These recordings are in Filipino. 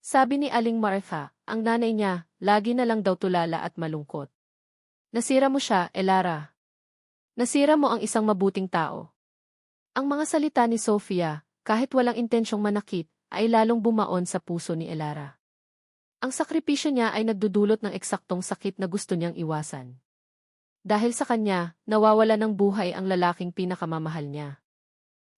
Sabi ni Aling Martha, ang nanay niya, lagi na lang daw tulala at malungkot. Nasira mo siya, Elara. Nasira mo ang isang mabuting tao. Ang mga salita ni Sofia, kahit walang intensyong manakit, ay lalong bumaon sa puso ni Elara. Ang sakripisyo niya ay nagdudulot ng eksaktong sakit na gusto niyang iwasan. Dahil sa kanya, nawawala ng buhay ang lalaking pinakamamahal niya.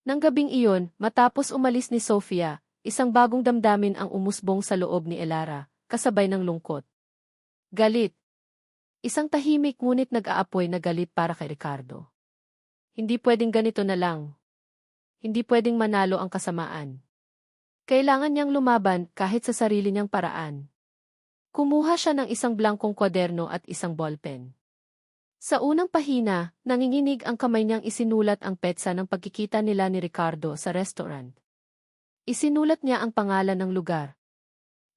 Nang gabing iyon, matapos umalis ni Sofia, isang bagong damdamin ang umusbong sa loob ni Elara, kasabay ng lungkot. Galit. Isang tahimik ngunit nag-aapoy na galit para kay Ricardo. Hindi pwedeng ganito na lang. Hindi pwedeng manalo ang kasamaan. Kailangan niyang lumaban kahit sa sarili niyang paraan. Kumuha siya ng isang blankong kwaderno at isang ballpen. Sa unang pahina, nanginginig ang kamay niyang isinulat ang petsa ng pagkikita nila ni Ricardo sa restaurant. Isinulat niya ang pangalan ng lugar.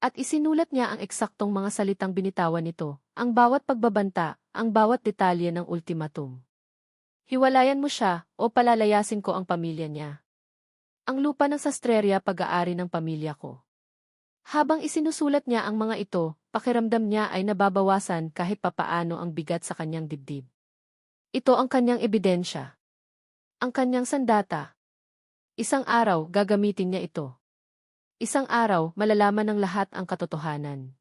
At isinulat niya ang eksaktong mga salitang binitawan nito, ang bawat pagbabanta, ang bawat detalye ng ultimatum. Hiwalayan mo siya o palalayasin ko ang pamilya niya. Ang lupa ng sastreria pag-aari ng pamilya ko. Habang isinusulat niya ang mga ito, pakiramdam niya ay nababawasan kahit papaano ang bigat sa kanyang dibdib. Ito ang kanyang ebidensya. Ang kanyang sandata. Isang araw, gagamitin niya ito. Isang araw, malalaman ng lahat ang katotohanan.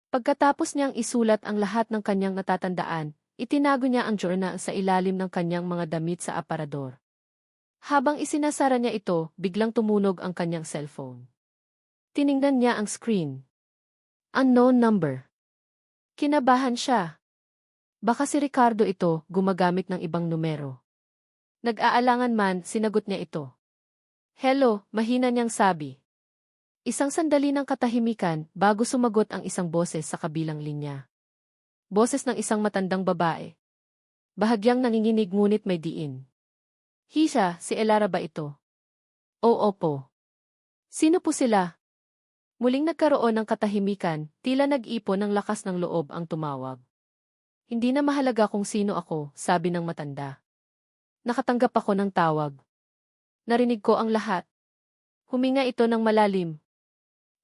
Pagkatapos niyang isulat ang lahat ng kanyang natatandaan, itinago niya ang journal sa ilalim ng kanyang mga damit sa aparador. Habang isinasara niya ito, biglang tumunog ang kanyang cellphone. Tiningnan niya ang screen. Unknown number. Kinabahan siya. Baka si Ricardo ito, gumagamit ng ibang numero. Nag-aalangan man, sinagot niya ito. Hello, mahina niyang sabi. Isang sandali ng katahimikan bago sumagot ang isang boses sa kabilang linya. Boses ng isang matandang babae. Bahagyang nanginginig ngunit may diin. Hisha, si Elara ba ito? Oo po. Sino po sila? Muling nagkaroon ng katahimikan, tila nag-ipon ng lakas ng loob ang tumawag. Hindi na mahalaga kung sino ako, sabi ng matanda. Nakatanggap ako ng tawag. Narinig ko ang lahat. Huminga ito ng malalim.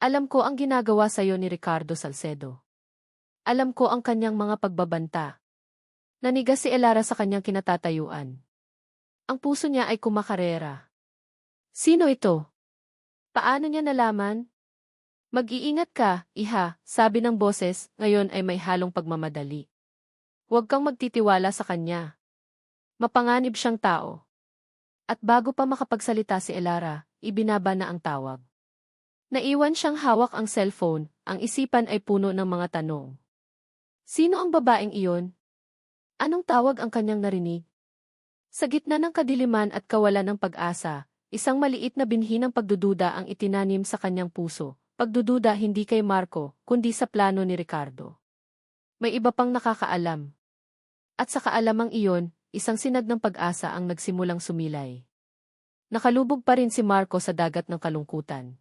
Alam ko ang ginagawa sa iyo ni Ricardo Salcedo. Alam ko ang kanyang mga pagbabanta. Nanigas si Elara sa kanyang kinatatayuan. Ang puso niya ay kumakarera. Sino ito? Paano niya nalaman? Mag-iingat ka, iha, sabi ng boses, ngayon ay may halong pagmamadali. Huwag kang magtitiwala sa kanya. Mapanganib siyang tao. At bago pa makapagsalita si Elara, ibinaba na ang tawag. Naiwan siyang hawak ang cellphone, ang isipan ay puno ng mga tanong. Sino ang babaeng iyon? Anong tawag ang kanyang narinig? Sa gitna ng kadiliman at kawalan ng pag-asa, isang maliit na binhi ng pagdududa ang itinanim sa kanyang puso. Pagdududa hindi kay Marco, kundi sa plano ni Ricardo. May iba pang nakakaalam. At sa kaalamang iyon, isang sinag ng pag-asa ang nagsimulang sumilay. Nakalubog pa rin si Marco sa dagat ng kalungkutan.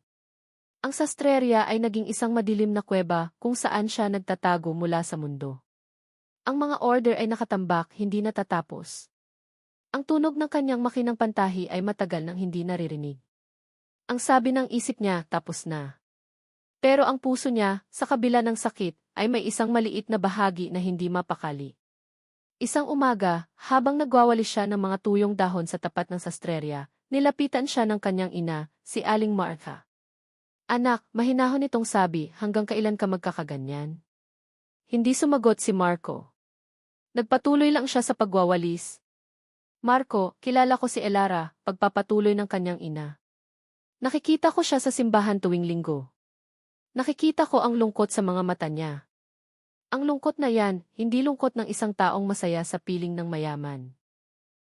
Ang sastreria ay naging isang madilim na kuweba kung saan siya nagtatago mula sa mundo. Ang mga order ay nakatambak, hindi natatapos. Ang tunog ng kanyang makinang pantahi ay matagal nang hindi naririnig. Ang sabi ng isip niya, tapos na. Pero ang puso niya, sa kabila ng sakit, ay may isang maliit na bahagi na hindi mapakali. Isang umaga, habang nagwawalis siya ng mga tuyong dahon sa tapat ng sastreria, nilapitan siya ng kanyang ina, si Aling Martha. Anak, mahinahon itong sabi, hanggang kailan ka magkakaganyan? Hindi sumagot si Marco. Nagpatuloy lang siya sa pagwawalis. Marco, kilala ko si Elara, pagpapatuloy ng kanyang ina. Nakikita ko siya sa simbahan tuwing linggo. Nakikita ko ang lungkot sa mga mata niya. Ang lungkot na yan, hindi lungkot ng isang taong masaya sa piling ng mayaman.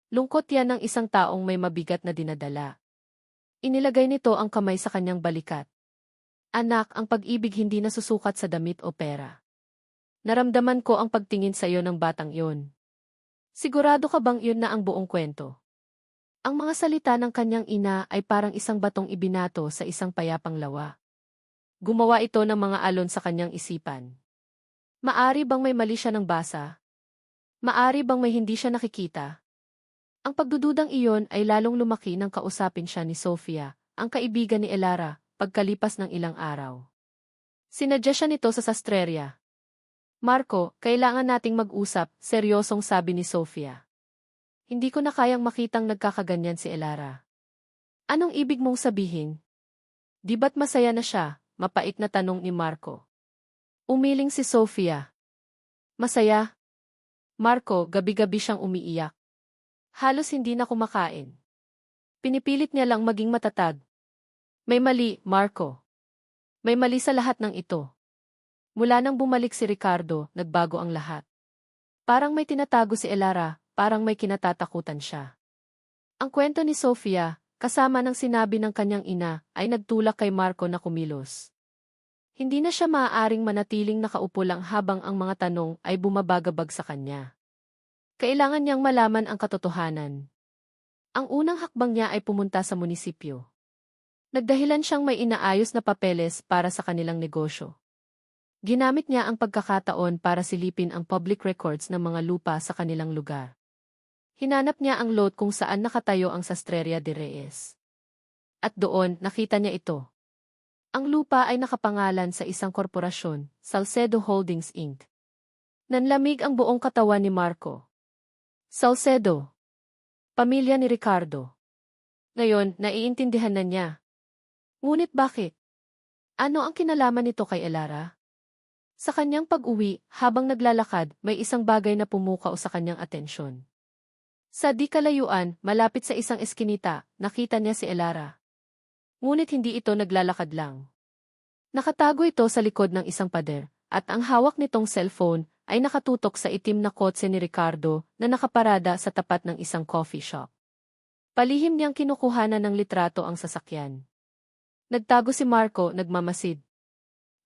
Lungkot yan ng isang taong may mabigat na dinadala. Inilagay nito ang kamay sa kanyang balikat. Anak, ang pag-ibig hindi nasusukat sa damit o pera. Naramdaman ko ang pagtingin sa iyo ng batang iyon. Sigurado ka bang iyon na ang buong kwento? Ang mga salita ng kanyang ina ay parang isang batong ibinato sa isang payapang lawa. Gumawa ito ng mga alon sa kanyang isipan. Maari bang may mali siya ng basa? Maari bang may hindi siya nakikita? Ang pagdududang iyon ay lalong lumaki nang kausapin siya ni Sofia, ang kaibigan ni Elara, pagkalipas ng ilang araw. Sinadya siya nito sa sastreria. Marco, kailangan nating mag-usap, seryosong sabi ni Sofia. Hindi ko na kayang makitang nagkakaganyan si Elara. Anong ibig mong sabihin? Di ba't masaya na siya? Mapait na tanong ni Marco. Umiling si Sofia. Masaya? Marco, gabi-gabi siyang umiiyak. Halos hindi na kumakain. Pinipilit niya lang maging matatag. May mali, Marco. May mali sa lahat ng ito. Mula nang bumalik si Ricardo, nagbago ang lahat. Parang may tinatago si Elara, parang may kinatatakutan siya. Ang kwento ni Sofia, kasama ng sinabi ng kanyang ina, ay nagtulak kay Marco na kumilos. Hindi na siya maaaring manatiling nakaupo lang habang ang mga tanong ay bumabagabag sa kanya. Kailangan niyang malaman ang katotohanan. Ang unang hakbang niya ay pumunta sa munisipyo. Nagdahilan siyang may inaayos na papeles para sa kanilang negosyo. Ginamit niya ang pagkakataon para silipin ang public records ng mga lupa sa kanilang lugar. Hinanap niya ang lot kung saan nakatayo ang Sastreria de Reyes. At doon, nakita niya ito. Ang lupa ay nakapangalan sa isang korporasyon, Salcedo Holdings Inc. Nanlamig ang buong katawan ni Marco. Salcedo. Pamilya ni Ricardo. Ngayon, naiintindihan na niya. Ngunit bakit? Ano ang kinalaman nito kay Elara? Sa kanyang pag-uwi, habang naglalakad, may isang bagay na pumukaw sa kanyang atensyon. Sa di kalayuan, malapit sa isang eskinita, nakita niya si Elara. Ngunit hindi ito naglalakad lang. Nakatago ito sa likod ng isang pader, at ang hawak nitong cellphone ay nakatutok sa itim na kotse ni Ricardo na nakaparada sa tapat ng isang coffee shop. Palihim niyang kinukuhanan ng litrato ang sasakyan. Nagtago si Marco, nagmamasid.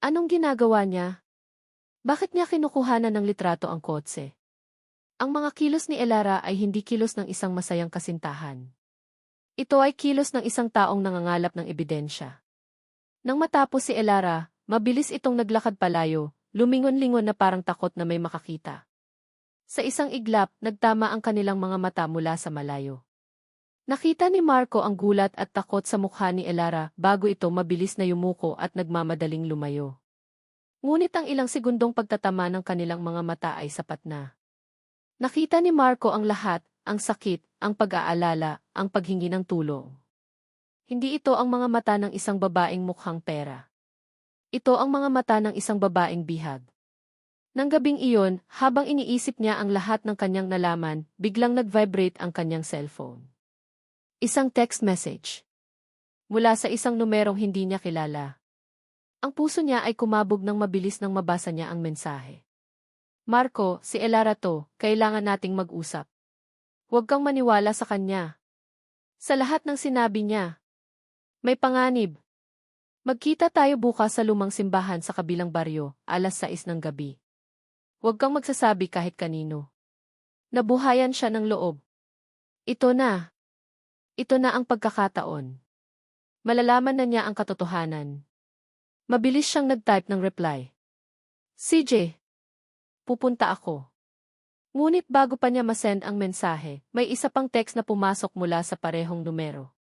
Anong ginagawa niya? Bakit niya kinukuhanan ng litrato ang kotse? Ang mga kilos ni Elara ay hindi kilos ng isang masayang kasintahan. Ito ay kilos ng isang taong nangangalap ng ebidensya. Nang matapos si Elara, mabilis itong naglakad palayo, lumingon-lingon na parang takot na may makakita. Sa isang iglap, nagtama ang kanilang mga mata mula sa malayo. Nakita ni Marco ang gulat at takot sa mukha ni Elara bago ito mabilis na yumuko at nagmamadaling lumayo. Ngunit ang ilang segundong pagtatama ng kanilang mga mata ay sapat na. Nakita ni Marco ang lahat, ang sakit, ang pag-aalala, ang paghingi ng tulong. Hindi ito ang mga mata ng isang babaeng mukhang pera. Ito ang mga mata ng isang babaeng bihag. Nang gabing iyon, habang iniisip niya ang lahat ng kanyang nalaman, biglang nag-vibrate ang kanyang cellphone. Isang text message. Mula sa isang numerong hindi niya kilala. Ang puso niya ay kumabog nang mabilis nang mabasa niya ang mensahe. Marco, si Elara to, kailangan nating mag-usap. Huwag kang maniwala sa kanya. Sa lahat ng sinabi niya. May panganib. Magkita tayo bukas sa lumang simbahan sa kabilang baryo, 6:00 ng gabi. Huwag kang magsasabi kahit kanino. Nabuhayan siya ng loob. Ito na. Ito na ang pagkakataon. Malalaman na niya ang katotohanan. Mabilis siyang nag-type ng reply. CJ. Pupunta ako. Ngunit bago pa niya masend ang mensahe, may isa pang text na pumasok mula sa parehong numero.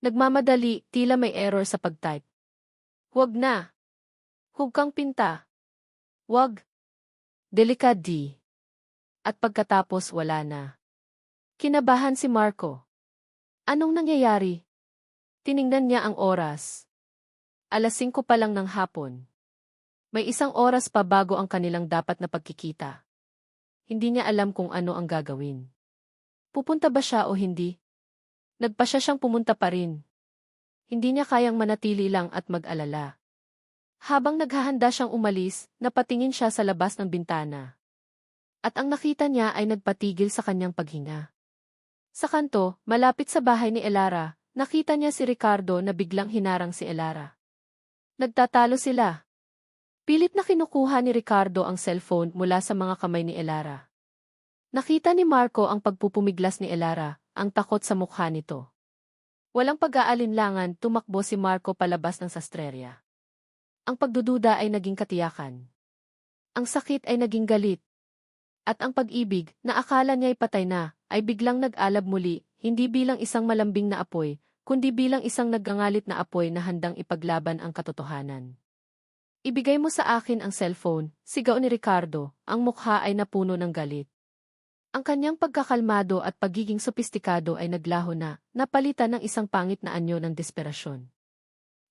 Nagmamadali, tila may error sa pag-type. Huwag na. Huwag kang pinta. Huwag. Delikad di. At pagkatapos wala na. Kinabahan si Marco. Anong nangyayari? Tiningnan niya ang oras. 5:00 pa lang ng hapon. May 1 oras pa bago ang kanilang dapat na pagkikita. Hindi niya alam kung ano ang gagawin. Pupunta ba siya o hindi? Nagpasya siyang pumunta pa rin. Hindi niya kayang manatili lang at mag-alala. Habang naghahanda siyang umalis, napatingin siya sa labas ng bintana. At ang nakita niya ay nagpatigil sa kanyang paghinga. Sa kanto, malapit sa bahay ni Elara, nakita niya si Ricardo na biglang hinarang si Elara. Nagtatalo sila. Pilit na kinukuha ni Ricardo ang cellphone mula sa mga kamay ni Elara. Nakita ni Marco ang pagpupumiglas ni Elara, ang takot sa mukha nito. Walang pag-aalinlangan, tumakbo si Marco palabas ng sastreria. Ang pagdududa ay naging katiyakan. Ang sakit ay naging galit. At ang pag-ibig, na akala niya'y patay na, ay biglang nag-alab muli, hindi bilang isang malambing na apoy, kundi bilang isang nagngangalit na apoy na handang ipaglaban ang katotohanan. Ibigay mo sa akin ang cellphone, sigaw ni Ricardo, ang mukha ay napuno ng galit. Ang kanyang pagkakalmado at pagiging sopistikado ay naglaho na, napalitan ng isang pangit na anyo ng desperasyon.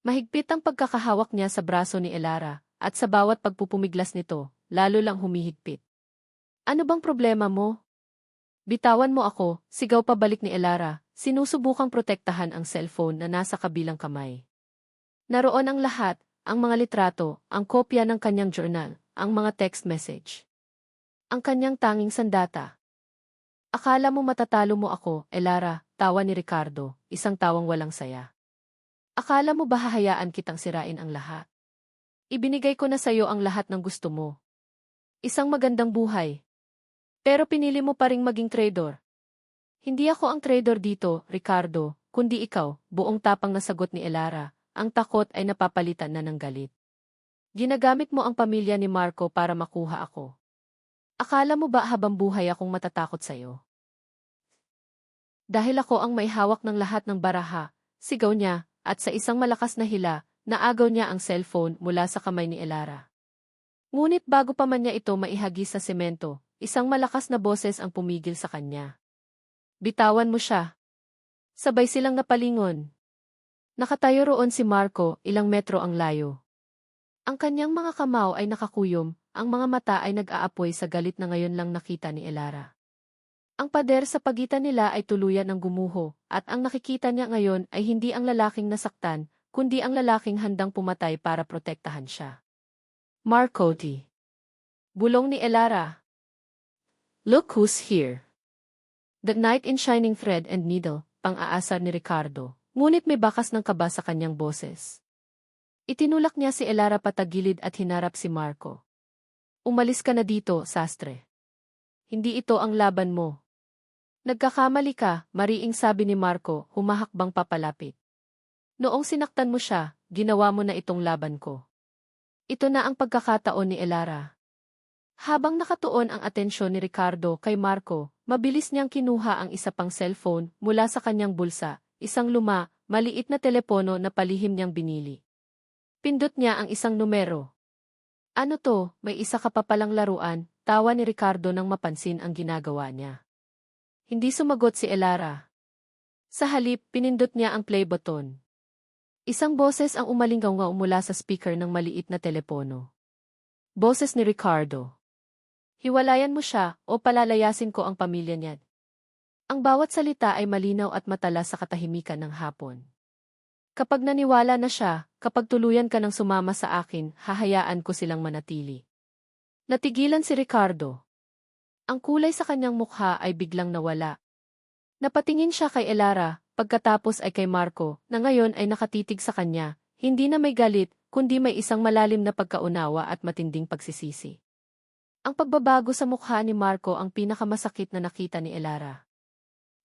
Mahigpit ang pagkakahawak niya sa braso ni Elara, at sa bawat pagpupumiglas nito, lalo lang humihigpit. Ano bang problema mo? Bitawan mo ako, sigaw pabalik ni Elara, sinusubukang protektahan ang cellphone na nasa kabilang kamay. Naroon ang lahat, ang mga litrato, ang kopya ng kanyang journal, ang mga text message. Ang kanyang tanging sandata. Akala mo matatalo mo ako, Elara, tawa ni Ricardo, isang tawang walang saya. Akala mo ba hahayaan kitang sirain ang lahat? Ibinigay ko na sayo ang lahat ng gusto mo. Isang magandang buhay. Pero pinili mo pa ring maging trader. Hindi ako ang trader dito, Ricardo, kundi ikaw, buong tapang na sagot ni Elara. Ang takot ay napapalitan na ng galit. Ginagamit mo ang pamilya ni Marco para makuha ako. Akala mo ba habang buhay akong matatakot sa'yo? Dahil ako ang may hawak ng lahat ng baraha, sigaw niya, at sa isang malakas na hila, naagaw niya ang cellphone mula sa kamay ni Elara. Ngunit bago pa man niya ito maihagis sa semento, isang malakas na boses ang pumigil sa kanya. Bitawan mo siya. Sabay silang napalingon. Nakatayo roon si Marco, ilang metro ang layo. Ang kanyang mga kamao ay nakakuyom, ang mga mata ay nag-aapoy sa galit na ngayon lang nakita ni Elara. Ang pader sa pagitan nila ay tuluyan ng gumuho, at ang nakikita niya ngayon ay hindi ang lalaking nasaktan, kundi ang lalaking handang pumatay para protektahan siya. Marco D. Bulong ni Elara. Look who's here. The knight in shining thread and needle, pang-aasar ni Ricardo. Ngunit may bakas ng kaba sa kanyang boses. Itinulak niya si Elara patagilid at hinarap si Marco. Umalis ka na dito, sastre. Hindi ito ang laban mo. Nagkakamali ka, mariing sabi ni Marco, humahakbang papalapit. Noong sinaktan mo siya, ginawa mo na itong laban ko. Ito na ang pagkakataon ni Elara. Habang nakatuon ang atensyon ni Ricardo kay Marco, mabilis niyang kinuha ang isa pang cellphone mula sa kanyang bulsa. Isang maliit na telepono na palihim niyang binili. Pindot niya ang isang numero. Ano to, may isa ka pa palang laruan, tawa ni Ricardo nang mapansin ang ginagawa niya. Hindi sumagot si Elara. Sa halip, pinindot niya ang play button. Isang boses ang umalinggaw mula sa speaker ng maliit na telepono. Boses ni Ricardo. Hiwalayan mo siya o palalayasin ko ang pamilya niya. Ang bawat salita ay malinaw at matalas sa katahimikan ng hapon. Kapag naniwala na siya, kapag tuluyan ka ng sumama sa akin, hahayaan ko silang manatili. Natigilan si Ricardo. Ang kulay sa kanyang mukha ay biglang nawala. Napatingin siya kay Elara, pagkatapos ay kay Marco, na ngayon ay nakatitig sa kanya, hindi na may galit, kundi may isang malalim na pagkaunawa at matinding pagsisisi. Ang pagbabago sa mukha ni Marco ang pinakamasakit na nakita ni Elara.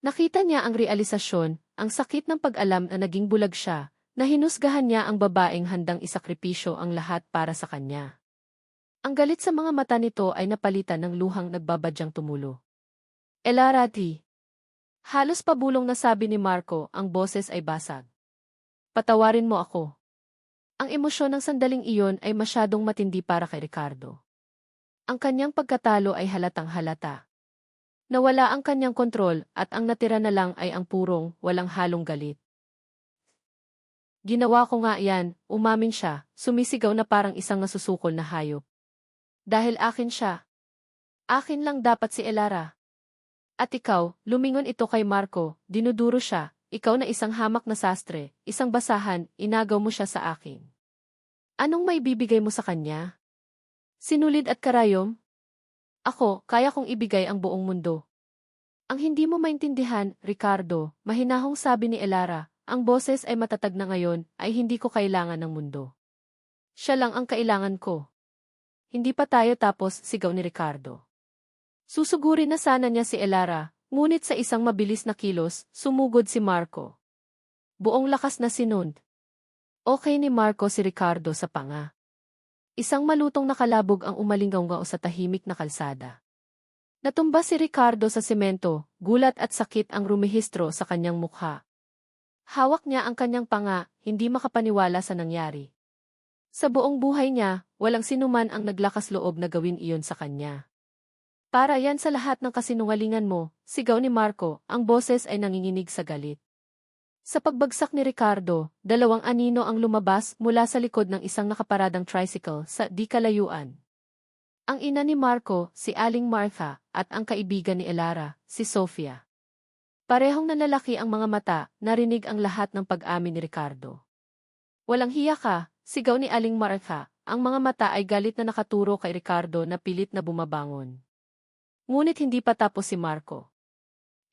Nakita niya ang realisasyon, ang sakit ng pag-alam na naging bulag siya, na hinusgahan niya ang babaeng handang isakripisyo ang lahat para sa kanya. Ang galit sa mga mata nito ay napalitan ng luhang nagbabadyang tumulo. Elara T. Halos pabulong na sabi ni Marco, ang boses ay basag. Patawarin mo ako. Ang emosyon ng sandaling iyon ay masyadong matindi para kay Ricardo. Ang kanyang pagkatalo ay halatang halata. Nawala ang kanyang kontrol at ang natira na lang ay ang purong, walang halong galit. Ginawa ko nga yan, umamin siya, sumisigaw na parang isang nasusukol na hayop. Dahil akin siya. Akin lang dapat si Elara. At ikaw, lumingon ito kay Marco, dinuduro siya, ikaw na isang hamak na sastre, isang basahan, inagaw mo siya sa akin. Anong may bibigay mo sa kanya? Sinulid at karayom? Ako, kaya kong ibigay ang buong mundo. Ang hindi mo maintindihan, Ricardo, mahinahong sabi ni Elara, ang boses ay matatag na ngayon, ay hindi ko kailangan ng mundo. Siya lang ang kailangan ko. Hindi pa tayo tapos, sigaw ni Ricardo. Susugurin na sana niya si Elara, ngunit sa isang mabilis na kilos, sumugod si Marco. Buong lakas na sinund. Okay ni Marco si Ricardo sa panga. Isang malutong nakalabog ang umalinggaw sa tahimik na kalsada. Natumba si Ricardo sa semento, gulat at sakit ang rumihistro sa kanyang mukha. Hawak niya ang kanyang panga, hindi makapaniwala sa nangyari. Sa buong buhay niya, walang sinuman ang naglakas loob na gawin iyon sa kanya. Para yan sa lahat ng kasinungalingan mo, sigaw ni Marco, ang boses ay nanginginig sa galit. Sa pagbagsak ni Ricardo, dalawang anino ang lumabas mula sa likod ng isang nakaparadang tricycle sa di kalayuan. Ang ina ni Marco, si Aling Martha, at ang kaibigan ni Elara, si Sofia. Parehong nanlalaki ang mga mata, narinig ang lahat ng pag-amin ni Ricardo. Walang hiya ka, sigaw ni Aling Martha, ang mga mata ay galit na nakaturo kay Ricardo na pilit na bumabangon. Ngunit hindi pa tapos si Marco.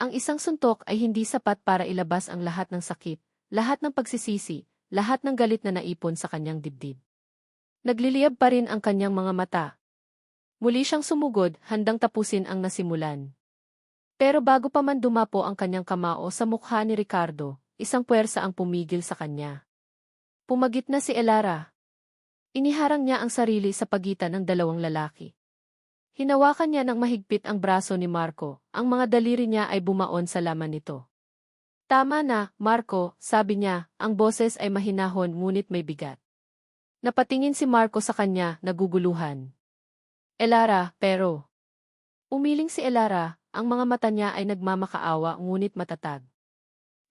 Ang isang suntok ay hindi sapat para ilabas ang lahat ng sakit, lahat ng pagsisisi, lahat ng galit na naipon sa kanyang dibdib. Nagliliyab pa rin ang kanyang mga mata. Muli siyang sumugod, handang tapusin ang nasimulan. Pero bago pa man dumapo ang kanyang kamao sa mukha ni Ricardo, isang puwersa ang pumigil sa kanya. Pumagit na si Elara. Iniharang niya ang sarili sa pagitan ng dalawang lalaki. Hinawakan niya ng mahigpit ang braso ni Marco, ang mga daliri niya ay bumaon sa laman nito. Tama na, Marco, sabi niya, ang boses ay mahinahon ngunit may bigat. Napatingin si Marco sa kanya, naguguluhan. Elara, pero. Umiling si Elara, ang mga mata niya ay nagmamakaawa ngunit matatag.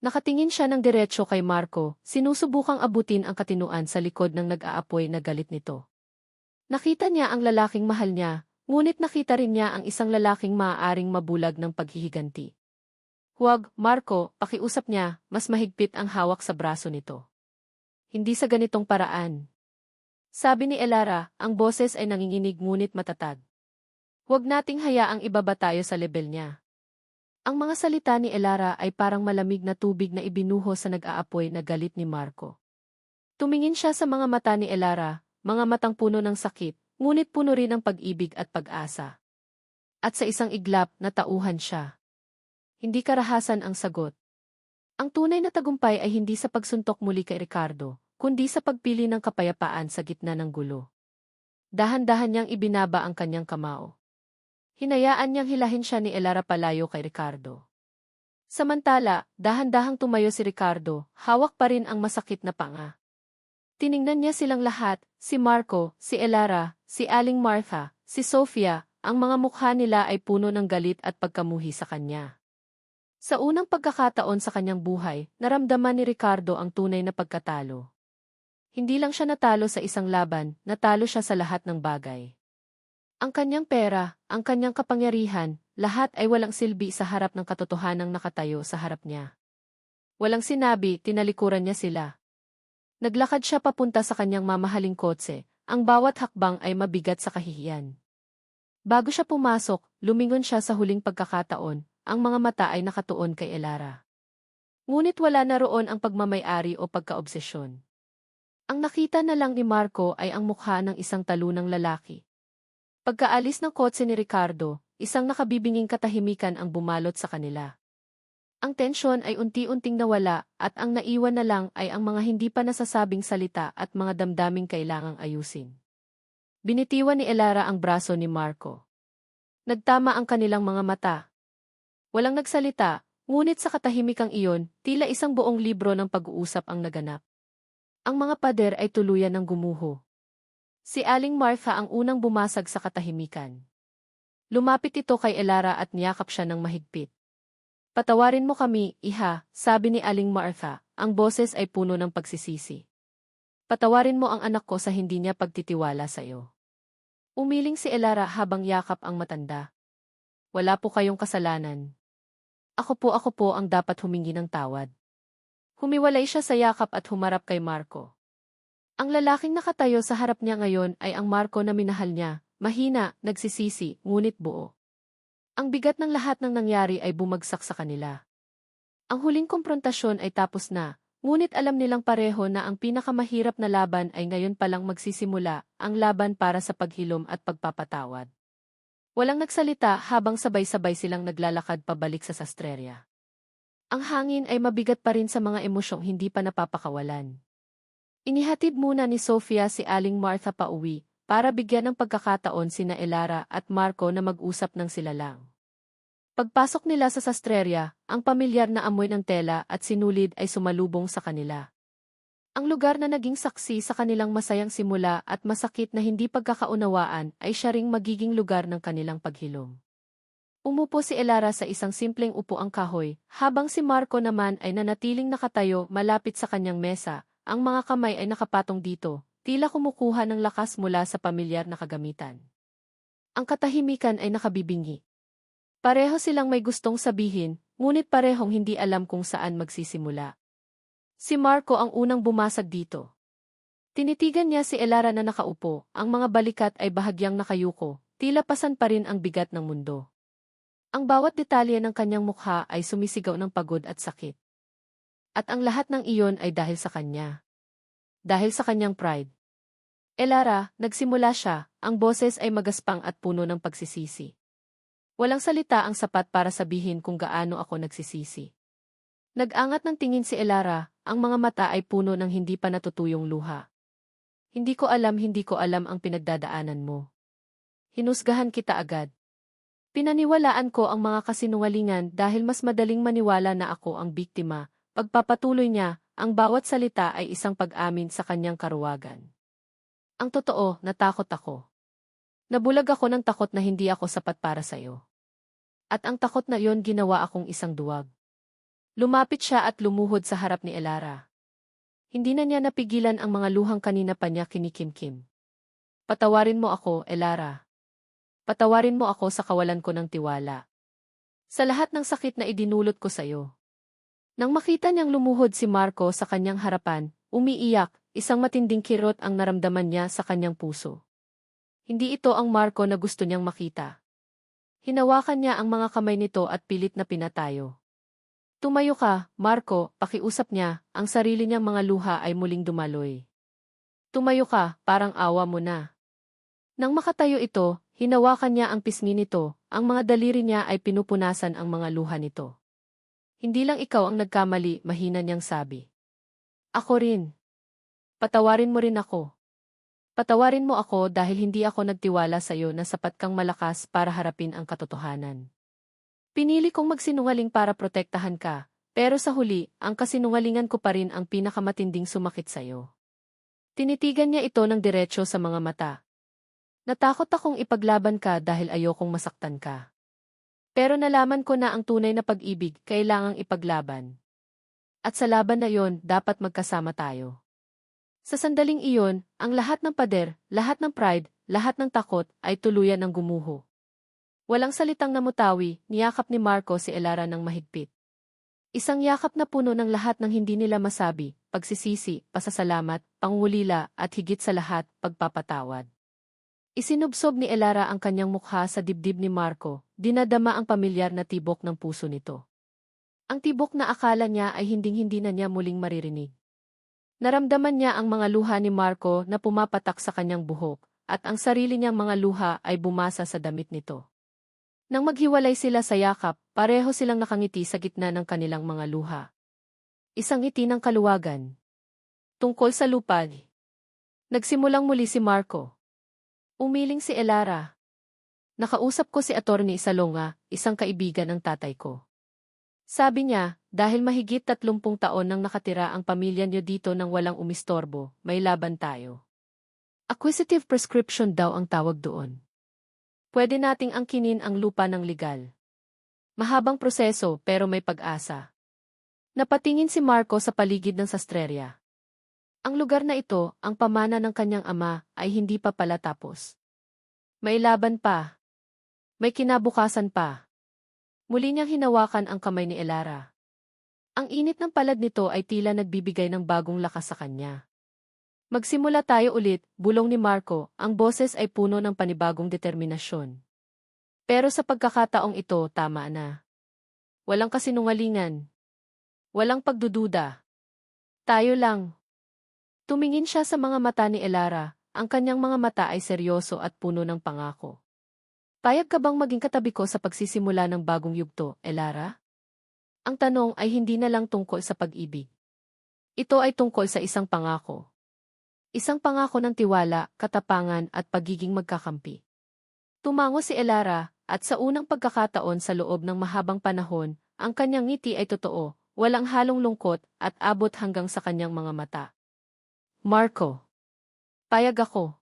Nakatingin siya ng diretso kay Marco, sinusubukang abutin ang katinuan sa likod ng nag-aapoy na galit nito. Nakita niya ang lalaking mahal niya, ngunit nakita rin niya ang isang lalaking maaaring mabulag ng paghihiganti. Huwag, Marco, pakiusap niya, mas mahigpit ang hawak sa braso nito. Hindi sa ganitong paraan. Sabi ni Elara, ang boses ay nanginginig ngunit matatag. Huwag nating hayaang ibaba tayo sa level niya. Ang mga salita ni Elara ay parang malamig na tubig na ibinuho sa nag-aapoy na galit ni Marco. Tumingin siya sa mga mata ni Elara, mga matang puno ng sakit, ngunit puno rin ng pag-ibig at pag-asa. At sa isang iglap, natauhan siya. Hindi karahasan ang sagot. Ang tunay na tagumpay ay hindi sa pagsuntok muli kay Ricardo, kundi sa pagpili ng kapayapaan sa gitna ng gulo. Dahan-dahan niyang ibinaba ang kanyang kamao. Hinayaan niyang hilahin siya ni Elara palayo kay Ricardo. Samantala, dahan-dahang tumayo si Ricardo, hawak pa rin ang masakit na panga. Tiningnan niya silang lahat, si Marco, si Elara, si Aling Martha, si Sofia, ang mga mukha nila ay puno ng galit at pagkamuhi sa kanya. Sa unang pagkakataon sa kanyang buhay, naramdaman ni Ricardo ang tunay na pagkatalo. Hindi lang siya natalo sa isang laban, natalo siya sa lahat ng bagay. Ang kanyang pera, ang kanyang kapangyarihan, lahat ay walang silbi sa harap ng katotohanang nakatayo sa harap niya. Walang sinabi, tinalikuran niya sila. Naglakad siya papunta sa kanyang mamahaling kotse, ang bawat hakbang ay mabigat sa kahihiyan. Bago siya pumasok, lumingon siya sa huling pagkakataon, ang mga mata ay nakatuon kay Elara. Ngunit wala na roon ang pagmamay-ari o pagkaobsesyon. Ang nakita na lang ni Marco ay ang mukha ng isang talunang lalaki. Pagkaalis ng kotse ni Ricardo, isang nakabibinging katahimikan ang bumalot sa kanila. Ang tensyon ay unti-unting nawala at ang naiwan na lang ay ang mga hindi pa nasasabing salita at mga damdaming kailangang ayusin. Binitiwan ni Elara ang braso ni Marco. Nagtama ang kanilang mga mata. Walang nagsalita, ngunit sa katahimikang iyon, tila isang buong libro ng pag-uusap ang naganap. Ang mga pader ay tuluyan ng gumuho. Si Aling Martha ang unang bumasag sa katahimikan. Lumapit ito kay Elara at niyakap siya ng mahigpit. Patawarin mo kami, iha, sabi ni Aling Martha, ang boses ay puno ng pagsisisi. Patawarin mo ang anak ko sa hindi niya pagtitiwala sa iyo. Umiling si Elara habang yakap ang matanda. Wala po kayong kasalanan. Ako po ang dapat humingi ng tawad. Humiwalay siya sa yakap at humarap kay Marco. Ang lalaking nakatayo sa harap niya ngayon ay ang Marco na minahal niya, mahina, nagsisisi, ngunit buo. Ang bigat ng lahat ng nangyari ay bumagsak sa kanila. Ang huling komprontasyon ay tapos na, ngunit alam nilang pareho na ang pinakamahirap na laban ay ngayon palang magsisimula, ang laban para sa paghilom at pagpapatawad. Walang nagsalita habang sabay-sabay silang naglalakad pabalik sa sastreria. Ang hangin ay mabigat pa rin sa mga emosyong hindi pa napapakawalan. Inihatid muna ni Sofia si Aling Martha pauwi, para bigyan ng pagkakataon sina Elara at Marco na mag-usap ng sila lang. Pagpasok nila sa sastreria, ang pamilyar na amoy ng tela at sinulid ay sumalubong sa kanila. Ang lugar na naging saksi sa kanilang masayang simula at masakit na hindi pagkakaunawaan ay siya ring magiging lugar ng kanilang paghilom. Umupo si Elara sa isang simpleng upuang kahoy, habang si Marco naman ay nanatiling nakatayo malapit sa kanyang mesa, ang mga kamay ay nakapatong dito, tila kumukuha ng lakas mula sa pamilyar na kagamitan. Ang katahimikan ay nakabibingi. Pareho silang may gustong sabihin, ngunit parehong hindi alam kung saan magsisimula. Si Marco ang unang bumasag dito. Tinitigan niya si Elara na nakaupo, ang mga balikat ay bahagyang nakayuko, tila pasan pa rin ang bigat ng mundo. Ang bawat detalye ng kanyang mukha ay sumisigaw ng pagod at sakit. At ang lahat ng iyon ay dahil sa kanya. Dahil sa kanyang pride. Elara, nagsimula siya, ang boses ay magaspang at puno ng pagsisisi. Walang salita ang sapat para sabihin kung gaano ako nagsisisi. Nag-angat ng tingin si Elara, ang mga mata ay puno ng hindi pa natutuyong luha. Hindi ko alam ang pinagdadaanan mo. Hinusgahan kita agad. Pinaniwalaan ko ang mga kasinungalingan dahil mas madaling maniwala na ako ang biktima. Pagpapatuloy niya, ang bawat salita ay isang pag-amin sa kanyang karuwagan. Ang totoo, natakot ako. Nabulag ako ng takot na hindi ako sapat para sa'yo. At ang takot na iyon ginawa akong isang duwag. Lumapit siya at lumuhod sa harap ni Elara. Hindi na niya napigilan ang mga luhang kanina pa niya kinikimkim. Patawarin mo ako, Elara. Patawarin mo ako sa kawalan ko ng tiwala. Sa lahat ng sakit na idinulot ko sa'yo. Nang makita niyang lumuhod si Marco sa kanyang harapan, umiiyak, isang matinding kirot ang naramdaman niya sa kanyang puso. Hindi ito ang Marco na gusto niyang makita. Hinawakan niya ang mga kamay nito at pilit na pinatayo. Tumayo ka, Marco, pakiusap niya, ang sarili niyang mga luha ay muling dumaloy. Tumayo ka, parang awa mo na. Nang makatayo ito, hinawakan niya ang pisngi nito, ang mga daliri niya ay pinupunasan ang mga luha nito. Hindi lang ikaw ang nagkamali, mahina niyang sabi. Ako rin. Patawarin mo rin ako. Patawarin mo ako dahil hindi ako nagtiwala sa iyo na sapat kang malakas para harapin ang katotohanan. Pinili kong magsinungaling para protektahan ka, pero sa huli, ang kasinungalingan ko pa rin ang pinakamatinding sumakit sa iyo. Tinitigan niya ito ng diretso sa mga mata. Natakot akong ipaglaban ka dahil ayokong masaktan ka. Pero nalaman ko na ang tunay na pag-ibig kailangang ipaglaban. At sa laban na iyon, dapat magkasama tayo. Sa sandaling iyon, ang lahat ng pader, lahat ng pride, lahat ng takot ay tuluyan ng gumuho. Walang salitang namutawi, niyakap ni Marco si Elara ng mahigpit. Isang yakap na puno ng lahat ng hindi nila masabi, pagsisisi, pasasalamat, pangungulila at higit sa lahat, pagpapatawad. Isinubsob ni Elara ang kanyang mukha sa dibdib ni Marco, dinadama ang pamilyar na tibok ng puso nito. Ang tibok na akala niya ay hinding-hindi na niya muling maririnig. Naramdaman niya ang mga luha ni Marco na pumapatak sa kanyang buhok, at ang sarili niyang mga luha ay bumasa sa damit nito. Nang maghiwalay sila sa yakap, pareho silang nakangiti sa gitna ng kanilang mga luha. Isang ngiti ng kaluwagan. Tungkol sa lupa. Nagsimulang muli si Marco. Umiling si Elara. Nakausap ko si Attorney Salonga, isang kaibigan ng tatay ko. Sabi niya, dahil mahigit 30 taon nang nakatira ang pamilya niyo dito nang walang umistorbo, may laban tayo. Acquisitive prescription daw ang tawag doon. Pwede nating angkinin ang lupa ng legal. Mahabang proseso pero may pag-asa. Napatingin si Marco sa paligid ng sastreria. Ang lugar na ito, ang pamana ng kanyang ama, ay hindi pa pala tapos. May laban pa. May kinabukasan pa. Muli niyang hinawakan ang kamay ni Elara. Ang init ng palad nito ay tila nagbibigay ng bagong lakas sa kanya. Magsimula tayo ulit, bulong ni Marco, ang boses ay puno ng panibagong determinasyon. Pero sa pagkakataong ito, tama na. Walang kasinungalingan. Walang pagdududa. Tayo lang. Tumingin siya sa mga mata ni Elara, ang kanyang mga mata ay seryoso at puno ng pangako. Payag ka bang maging katabi ko sa pagsisimula ng bagong yugto, Elara? Ang tanong ay hindi na lang tungkol sa pag-ibig. Ito ay tungkol sa isang pangako. Isang pangako ng tiwala, katapangan at pagiging magkakampi. Tumango si Elara, at sa unang pagkakataon sa loob ng mahabang panahon, ang kanyang ngiti ay totoo, walang halong lungkot at abot hanggang sa kanyang mga mata. Marco. Payag ako.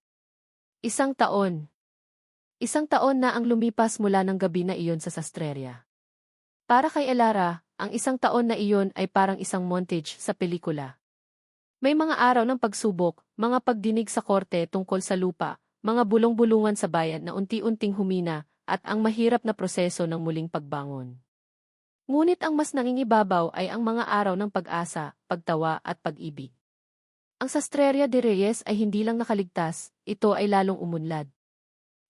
1 taon. 1 taon na ang lumipas mula ng gabi na iyon sa sastreria. Para kay Elara, ang 1 taon na iyon ay parang isang montage sa pelikula. May mga araw ng pagsubok, mga pagdinig sa korte tungkol sa lupa, mga bulong-bulungan sa bayan na unti-unting humina, at ang mahirap na proseso ng muling pagbangon. Ngunit ang mas nangingibabaw ay ang mga araw ng pag-asa, pagtawa at pag-ibig. Ang Sastreria de Reyes ay hindi lang nakaligtas, ito ay lalong umunlad.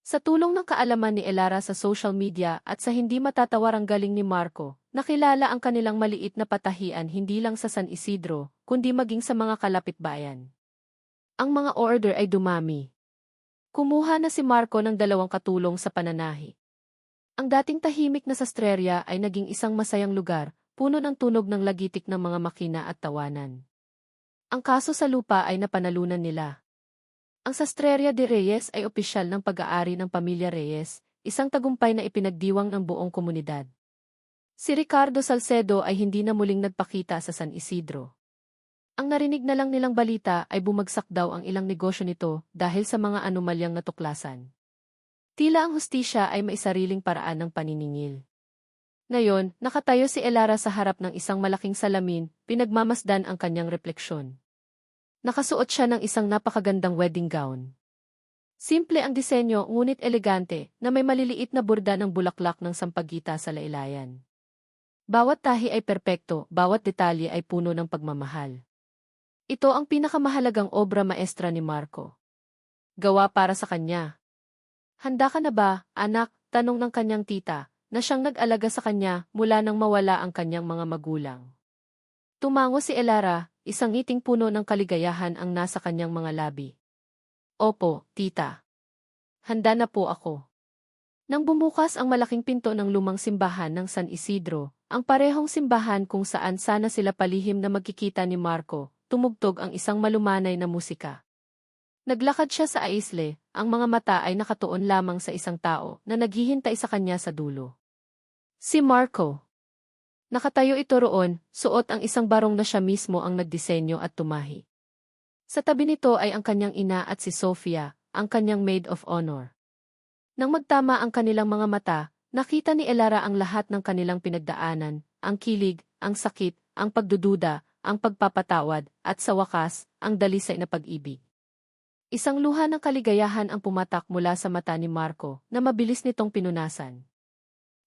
Sa tulong ng kaalaman ni Elara sa social media at sa hindi matatawarang galing ni Marco, nakilala ang kanilang maliit na patahian hindi lang sa San Isidro, kundi maging sa mga kalapitbayan. Ang mga order ay dumami. Kumuha na si Marco ng 2 katulong sa pananahi. Ang dating tahimik na sastreria ay naging isang masayang lugar, puno ng tunog ng lagitik ng mga makina at tawanan. Ang kaso sa lupa ay napanalunan nila. Ang Sastreria de Reyes ay opisyal ng pag-aari ng pamilya Reyes, isang tagumpay na ipinagdiwang ng buong komunidad. Si Ricardo Salcedo ay hindi na muling nagpakita sa San Isidro. Ang narinig na lang nilang balita ay bumagsak daw ang ilang negosyo nito dahil sa mga anomalyang natuklasan. Tila ang hustisya ay may sariling paraan ng paniningil. Ngayon, nakatayo si Elara sa harap ng isang malaking salamin, pinagmamasdan ang kanyang refleksyon. Nakasuot siya ng isang napakagandang wedding gown. Simple ang disenyo ngunit elegante na may maliliit na borda ng bulaklak ng sampagita sa laylayan. Bawat tahi ay perpekto, bawat detalye ay puno ng pagmamahal. Ito ang pinakamahalagang obra maestra ni Marco. Gawa para sa kanya. Handa ka na ba, anak? Tanong ng kanyang tita, na siyang nag-alaga sa kanya mula nang mawala ang kanyang mga magulang. Tumango si Elara, isang ngiting puno ng kaligayahan ang nasa kanyang mga labi. Opo, tita. Handa na po ako. Nang bumukas ang malaking pinto ng lumang simbahan ng San Isidro, ang parehong simbahan kung saan sana sila palihim na magkikita ni Marco, tumugtog ang isang malumanay na musika. Naglakad siya sa aisle, ang mga mata ay nakatuon lamang sa isang tao na naghihintay sa kanya sa dulo. Si Marco. Nakatayo ito roon, suot ang isang barong na siya mismo ang nagdisenyo at tumahi. Sa tabi nito ay ang kanyang ina at si Sofia, ang kanyang maid of honor. Nang magtama ang kanilang mga mata, nakita ni Elara ang lahat ng kanilang pinagdaanan, ang kilig, ang sakit, ang pagdududa, ang pagpapatawad, at sa wakas, ang dalisay na pag-ibig. Isang luha ng kaligayahan ang pumatak mula sa mata ni Marco na mabilis nitong pinunasan.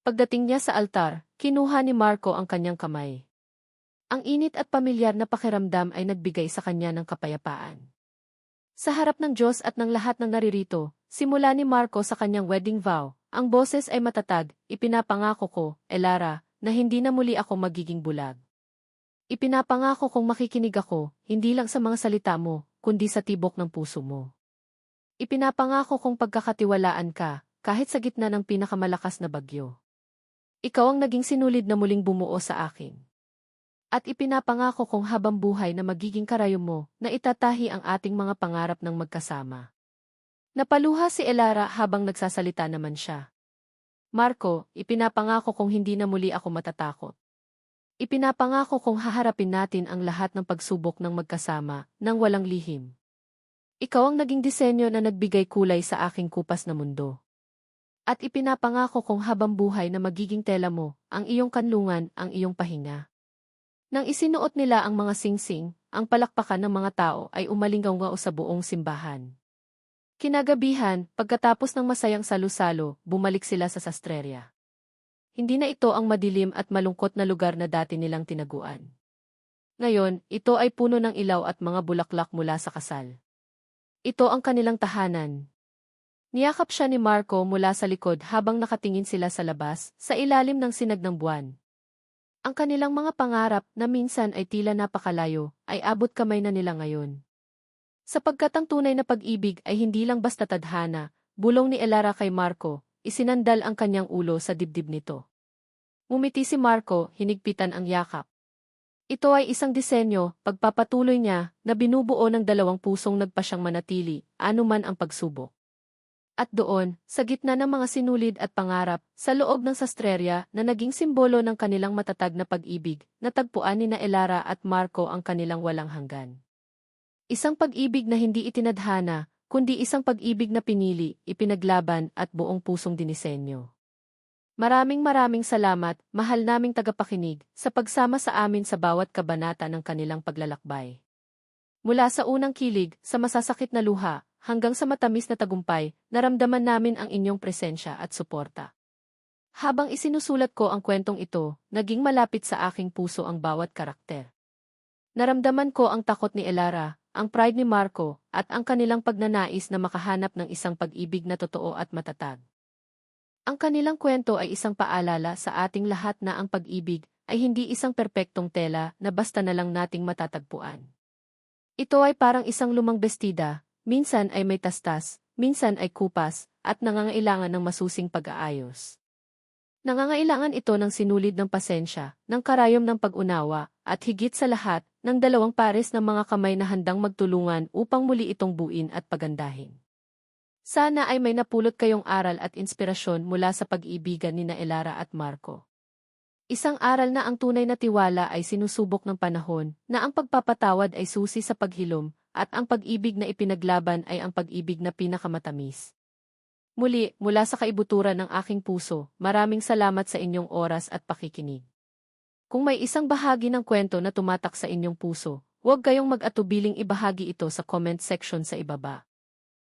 Pagdating niya sa altar, kinuha ni Marco ang kanyang kamay. Ang init at pamilyar na pakiramdam ay nagbigay sa kanya ng kapayapaan. Sa harap ng Diyos at ng lahat ng naririto, simula ni Marco sa kanyang wedding vow, ang boses ay matatag, ipinapangako ko, Elara, na hindi na muli ako magiging bulag. Ipinapangako kong makikinig ako, hindi lang sa mga salita mo, kundi sa tibok ng puso mo. Ipinapangako kong pagkakatiwalaan ka, kahit sa gitna ng pinakamalakas na bagyo. Ikaw ang naging sinulid na muling bumuo sa akin. At ipinapangako kong habang buhay na magiging karayom mo, na itatahi ang ating mga pangarap ng magkasama. Napaluha si Elara habang nagsasalita naman siya. Marco, ipinapangako kong hindi na muli ako matatakot. Ipinapangako kong haharapin natin ang lahat ng pagsubok ng magkasama, nang walang lihim. Ikaw ang naging disenyo na nagbigay kulay sa aking kupas na mundo. At ipinapangako kong habang buhay na magiging tela mo, ang iyong kanlungan, ang iyong pahinga. Nang isinuot nila ang mga singsing, ang palakpakan ng mga tao ay umalingaw-ngaw sa buong simbahan. Kinagabihan, pagkatapos ng masayang salu-salo, bumalik sila sa sastreria. Hindi na ito ang madilim at malungkot na lugar na dati nilang tinaguan. Ngayon, ito ay puno ng ilaw at mga bulaklak mula sa kasal. Ito ang kanilang tahanan. Niyakap siya ni Marco mula sa likod habang nakatingin sila sa labas, sa ilalim ng sinag ng buwan. Ang kanilang mga pangarap na minsan ay tila napakalayo, ay abot kamay na nila ngayon. Sapagkat ang tunay na pag-ibig ay hindi lang basta tadhana, bulong ni Elara kay Marco, isinandal ang kanyang ulo sa dibdib nito. Ngumiti si Marco, hinigpitan ang yakap. Ito ay isang disenyo, pagpapatuloy niya, na binubuo ng 2 pusong nagpasyang manatili, anuman ang pagsubok. At doon, sa gitna ng mga sinulid at pangarap, sa loob ng sastreria na naging simbolo ng kanilang matatag na pag-ibig, natagpuan ni na Elara at Marco ang kanilang walang hanggan. Isang pag-ibig na hindi itinadhana, kundi isang pag-ibig na pinili, ipinaglaban at buong pusong dinisenyo. Maraming salamat, mahal naming tagapakinig, sa pagsama sa amin sa bawat kabanata ng kanilang paglalakbay. Mula sa unang kilig, sa masasakit na luha, hanggang sa matamis na tagumpay, naramdaman namin ang inyong presensya at suporta. Habang isinusulat ko ang kwentong ito, naging malapit sa aking puso ang bawat karakter. Naramdaman ko ang takot ni Elara, ang pride ni Marco, at ang kanilang pagnanais na makahanap ng isang pag-ibig na totoo at matatag. Ang kanilang kwento ay isang paalala sa ating lahat na ang pag-ibig ay hindi isang perpektong tela na basta na lang nating matatagpuan. Ito ay parang isang lumang bestida, minsan ay may tastas, minsan ay kupas, at nangangailangan ng masusing pag-aayos. Nangangailangan ito ng sinulid ng pasensya, ng karayom ng pag-unawa, at higit sa lahat, ng dalawang pares ng mga kamay na handang magtulungan upang muli itong buuin at pagandahin. Sana ay may napulot kayong aral at inspirasyon mula sa pag-iibigan ni Elara at Marco. Isang aral na ang tunay na tiwala ay sinusubok ng panahon, na ang pagpapatawad ay susi sa paghilom, at ang pag-ibig na ipinaglaban ay ang pag-ibig na pinakamatamis. Muli, mula sa kaibuturan ng aking puso, maraming salamat sa inyong oras at pakikinig. Kung may isang bahagi ng kwento na tumatak sa inyong puso, huwag kayong mag-atubiling ibahagi ito sa comment section sa ibaba.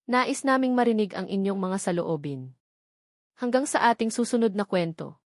Nais naming marinig ang inyong mga saloobin. Hanggang sa ating susunod na kwento.